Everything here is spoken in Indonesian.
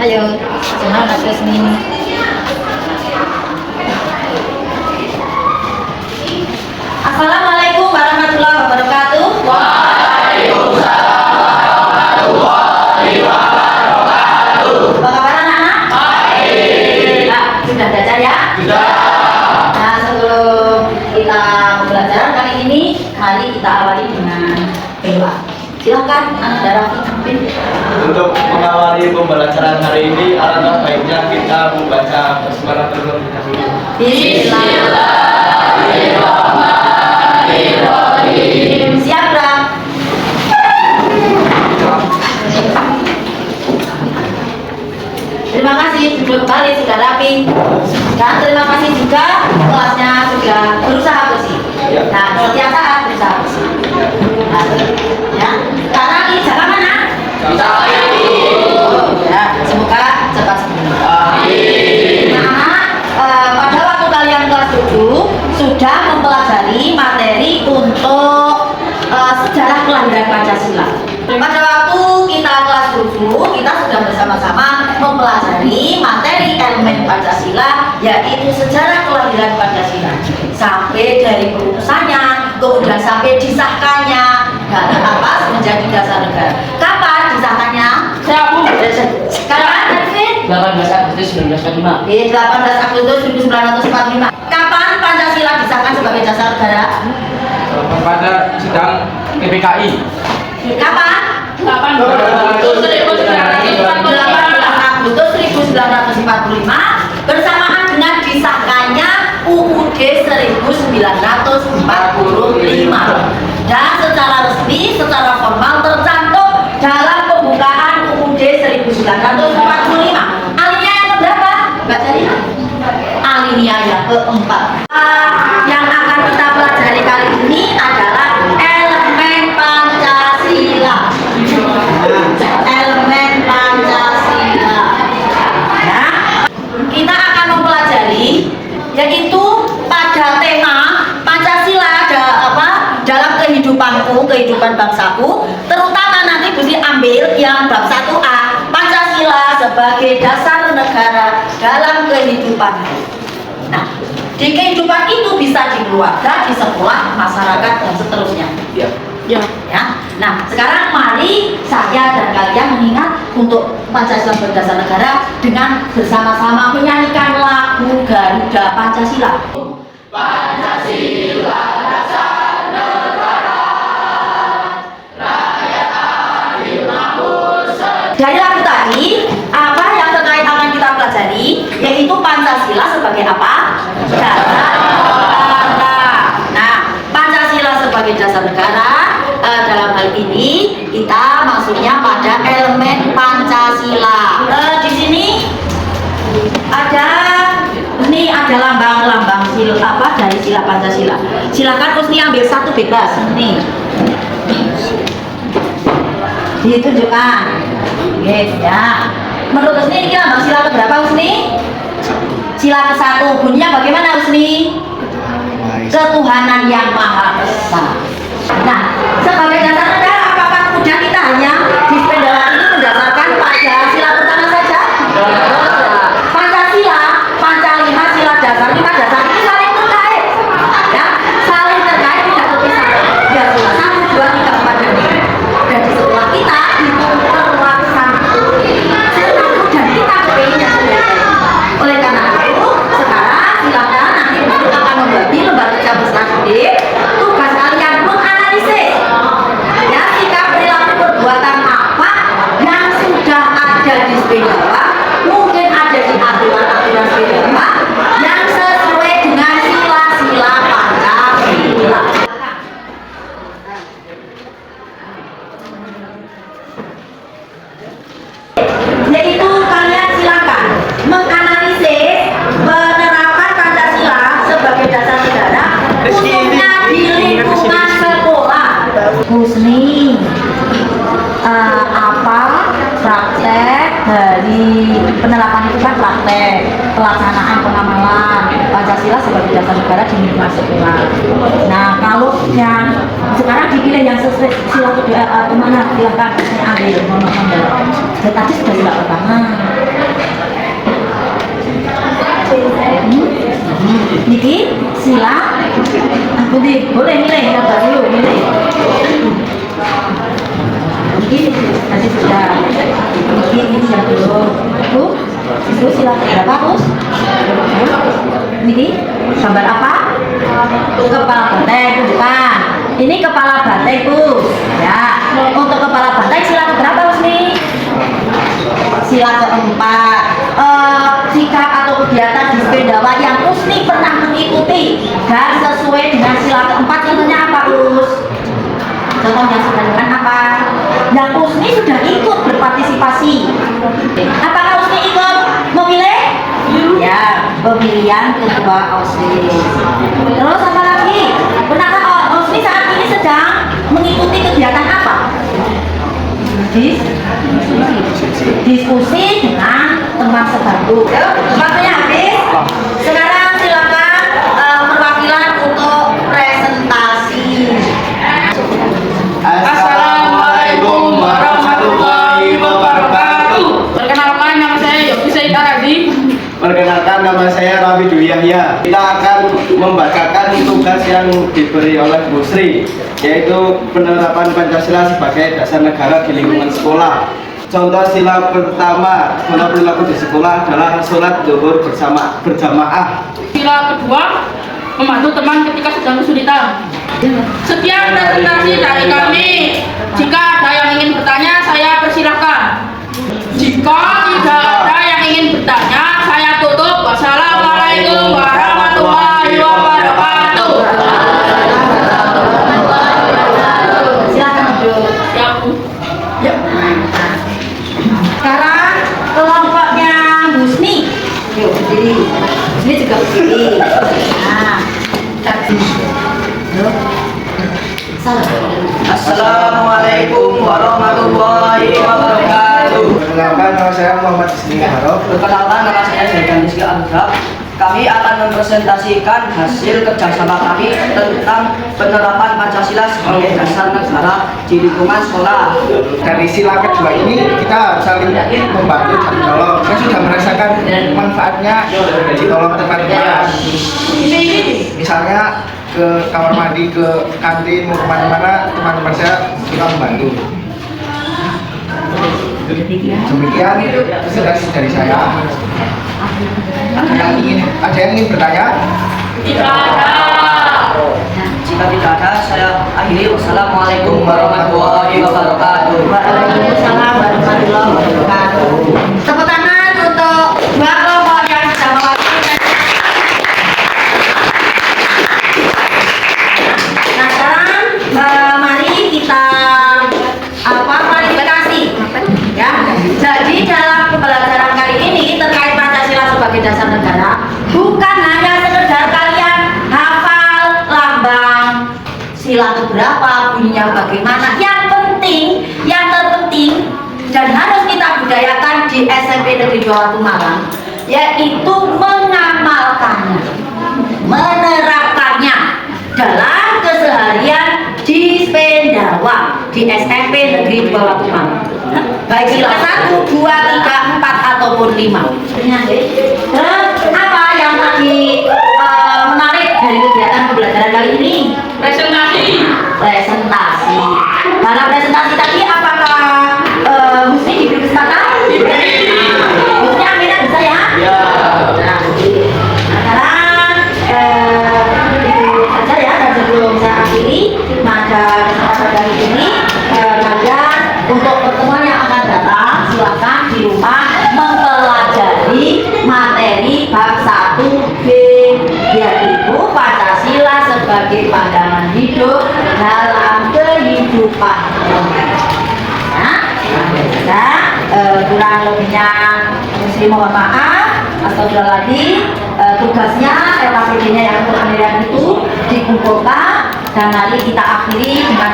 Ayo, senang Mas Resmi. Assalamualaikum warahmatullahi wabarakatuh. Waalaikumsalam warahmatullahi wabarakatuh. Apa kabar anak-anak? Baik. Nah, sudah belajar ya? Sudah. Nah, sebelum kita belajar kali ini, mari kita awali dengan doa. Silakan anak darah pimpin. Untuk mengawali pembelajaran hari ini, alangkah baiknya kita membaca basmalah terlebih dahulu. Bismillahirrahmanirrahim. Siap, Bram? Terima kasih, duduk kembali sudah rapi. Dan terima kasih juga kelasnya sudah berusaha bersih. Nah, setiap saat berusaha bersih. Nah, ya. Karena ini jaga mana? Sampai Oh, ya. Semoga cepat sembuh. akhir. Nah, pada waktu kalian kelas 7 sudah mempelajari materi untuk sejarah kelahiran Pancasila. Pada waktu kita kelas 7, kita sudah bersama-sama mempelajari materi elemen Pancasila, yaitu sejarah kelahiran Pancasila. Sampai dari perumusannya, kemudian sampai disahkannya, dan atas menjadi dasar negara. Kapan disahkannya? Kapan, David? 18 Agustus 1945. 18 Agustus 1945. Kapan Pancasila disahkan sebagai dasar negara? Pada sidang PPKI. Kapan? 18 Agustus 1945 bersamaan dengan disahkannya UUD 1945 dan secara resmi, secara formal tercantum dalam pembukaan UUD 1945. Alinea yang keberapa? Mbak Jarina? Alinea yang keempat. Yang akan kita pelajari kali ini adalah elemen Pancasila. Elemen Pancasila. Ya. Kita akan mempelajari yaitu pada tema Pancasila dalam kehidupanku, kehidupan bangsaku, terutama nanti Budi ambil yang bab 1A, Pancasila sebagai dasar negara dalam kehidupanku. Nah, di kehidupan itu bisa di keluarga, di sekolah, masyarakat, dan seterusnya. Ya. Ya. Nah, sekarang mari saya dan kalian mengingat untuk Pancasila sebagai dasar negara dengan bersama-sama menyanyikan lagu Garuda Pancasila. Pancasila dasar negara, rakyat adil makmur sejahtera. Dari lagu tadi, apa yang terkait akan kita pelajari, yaitu Pancasila sebagai apa? Dasar negara. Nah, Pancasila sebagai dasar negara, dalam hal ini kita maksudnya pada elemen Pancasila. Di sini ada lambang-lambang dari sila Pancasila. Silakan Usni ambil satu bebas. Nih. Ditunjukkan. Yes, ya. Menurut Usni ini lambang sila keberapa, Usni? Sila ke-1. Bunyinya bagaimana, Usni? Ketuhanan yang Maha Esa. Nah, sebagai dasar negara, apakah kemudian kita hanya di pendapat ini mendasarkan pada sila pertama saja? Pancasila, Pancalima, sila dasar, 5 dasar ini saling terkait, ya, saling terkait, tidak terpisah. Ya, sila 1, 2, 3, 4 dan 5. Dan di sekolah kita itu terlaksana. Dan kita kepinginnya sendiri. Oleh karena itu, sekarang silakan nanti Ibu akan membagi lembar kerja beserta didik. Tugas kalian menganalisis ya sikap perilaku perbuatan apa yang sudah ada di sepeda, mungkin ada di aturan-aturan sepeda yang sesuai dengan sila-sila Pancasila. Yaitu kalian silakan menganalisis penerapan Pancasila sebagai dasar negara khususnya di lingkungan sekolah. Husni, apa praktek dari penerapan itu kan praktek pelaksanaan pengamalan Pancasila sebagai dasar negara di lingkungan sekolah. Nah, kalau yang sekarang dipilih yang sesuai sila kedua kemana, silahkan saya ambil nomor. Tadi sudah sila pertama. Niki sila. Budi boleh milih gambar dulu milih. Niki nanti sudah. Niki ini yang dulu. Itu sila berapa Gus? Niki gambar apa? Kepala banteng bukan. Ini kepala banteng Gus. Ya. Untuk kepala banteng sila berapa Gus nih? Sila keempat. Sikap atau kegiatan di sependawa yang Usni pernah mengikuti dan sesuai dengan sila keempat contohnya apa Us? Contohnya dengan apa? Yang Usni sudah ikut berpartisipasi. Apakah Usni ikut memilih? Ya, pemilihan ketua OSIS. Terus apa lagi? Pernahkah Usni saat ini sedang mengikuti kegiatan apa? Diskusi dengan teman sebangku. Waktunya habis. Sekarang silakan perwakilan untuk presentasi. Assalamualaikum warahmatullahi wabarakatuh. Perkenalkan, nama saya Yogi Saita Razi. Perkenalkan, nama saya Rabi Dwi Yahya. Kita akan membacakan tugas yang diberi oleh Bu Sri, yaitu penerapan Pancasila sebagai dasar negara di lingkungan sekolah. Contoh sila pertama, pola perilaku di sekolah adalah sholat zuhur berjamaah. Sila kedua, membantu teman ketika sedang kesulitan. Sekian presentasi dari kami. Jika ada yang ingin bertanya, saya persilahkan. Jika tidak ada yang ingin bertanya, saya tutup. Wassalamualaikum warahmatullahi wabarakatuh. Silakan duduk. Siap, Bu. Yuk. Sekarang kelompoknya Husni. Yuk berdiri. Husni juga berdiri. Nah, yuk. Salam. Assalamualaikum warahmatullahi wabarakatuh. Perkenalkan, nama saya Muhammad Isni Harok. Perkenalkan, nama saya Zaidan Rizky Al-Hab. Kami akan mempresentasikan hasil kerjasama kami tentang penerapan Pancasila sebagai dasar negara di lingkungan sekolah. Dari sila kedua ini kita saling membantu dan menolong. Saya sudah merasakan manfaatnya ditolong teman-teman. Misalnya ke kamar mandi, ke kantin, mau kemana-mana, teman-teman saya suka membantu. Demikian presentasi dari saya. Ada yang ingin bertanya? Tidak ada. Jika tidak ada, saya akhiri. Wassalamualaikum warahmatullahi wabarakatuh. Waalaikumsalam warahmatullahi wabarakatuh. Tepuk tangan untuk dua kelompok yang sudah mewakili. Nah sekarang mari kita klarifikasi. Ya. Jadi dalam pembelajaran kali ini terkait Pancasila sebagai dasar negara, bukan hanya sekedar kalian hafal lambang sila berapa, bunyinya bagaimana. Yang terpenting dan harus kita budayakan di SMP Negeri 2 Malang, yaitu mengamalkannya, menerapkannya dalam keseharian di Spendawa di SMP Negeri 2 Malang. Baik sila 1, 2, 3, 4 ataupun 5. Terus apa yang tadi menarik dari kegiatan pembelajaran kali ini? Presentasi. Dalam presentasi tadi apakah mesti diberi kesempatan? Mesti aminat bisa ya? Ya. Nah, sekarang itu saja ya, dan sebelum saya akhiri maka kesempatan kali ini kalian untuk pertemuan yang akan datang silakan di rumah mempelajari materi bab 1B, yaitu Pancasila sebagai pandangan hidup dalam kehidupan. Nah, kurang lebihnya Muslim mohon maaf. Astagfirullahaladzim. Tugasnya RKPD-nya yang penilaian itu dikumpulkan dan nanti kita akhiri dengan